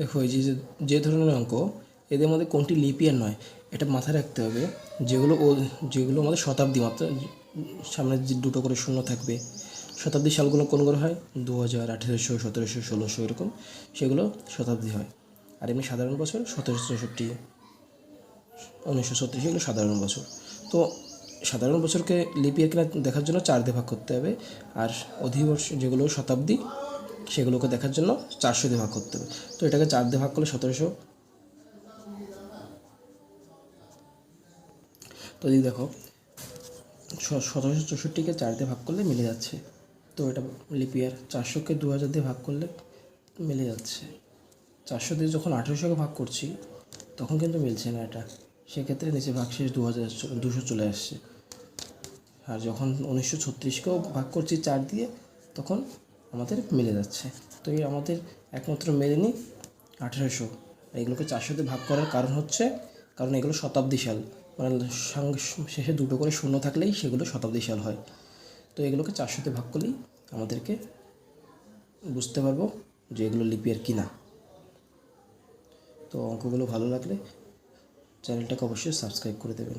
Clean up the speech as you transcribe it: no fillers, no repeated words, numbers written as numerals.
দেখো এই যে ধরনের অঙ্ক, এদের মধ্যে কোনটি লিপ ইয়ার নয় এটা মাথায় রাখতে হবে। যেগুলো আমাদের শতাব্দী মাত্রা সামনে যে দুটো করে শূন্য থাকবে, শতাব্দী সালগুলো কোনগুলো হয় 2000, 1800, 1700, 1600 এরকম, সেগুলো শতাব্দী হয়। আর এমনি সাধারণ বছর 1764, 1936 এগুলো সাধারণ বছর। তো সাধারণ বছরকে লিপ ইয়ার কিনা দেখার জন্য 4 দিয়ে ভাগ করতে হবে, আর অধিবর্ষ যেগুলো শতাব্দী সেগুলোকে দেখার জন্য 400 দিয়ে ভাগ করতে হবে। তো এটাকে 4 দিয়ে ভাগ করলে 1700। তো যদি দেখো 1764কে 4 দিয়ে ভাগ করলে মিলে যাচ্ছে, তো এটা লিপ ইয়ার। 400কে 2000 দিয়ে ভাগ করলে মিলে যাচ্ছে। 400 দিয়ে যখন 1800কে ভাগ করছি তখন কিন্তু মিলছে না এটা, সেক্ষেত্রে নিচে ভাগশেষ 200 চলে আসছে। আর যখন 1936কেও ভাগ করছি 4 দিয়ে তখন আমাদের মিলে যাচ্ছে। তো এই আমাদের একমাত্র মেলেনি 1800। এগুলোকে 400 দিয়ে ভাগ করার কারণ হচ্ছে, কারণ এগুলো শতাব্দী সাল, মানে শেষে দুটো করে শূন্য থাকলেই সেগুলো শতাব্দী সাল হয়। তো এগুলোকে 400 দিয়ে ভাগ করলেই আমাদেরকে বুঝতে পারবো যে এগুলো লিপ ইয়ার কি না। তো অঙ্কগুলো ভালো লাগলে চ্যানেলটাকে অবশ্যই সাবস্ক্রাইব করে দেবেন।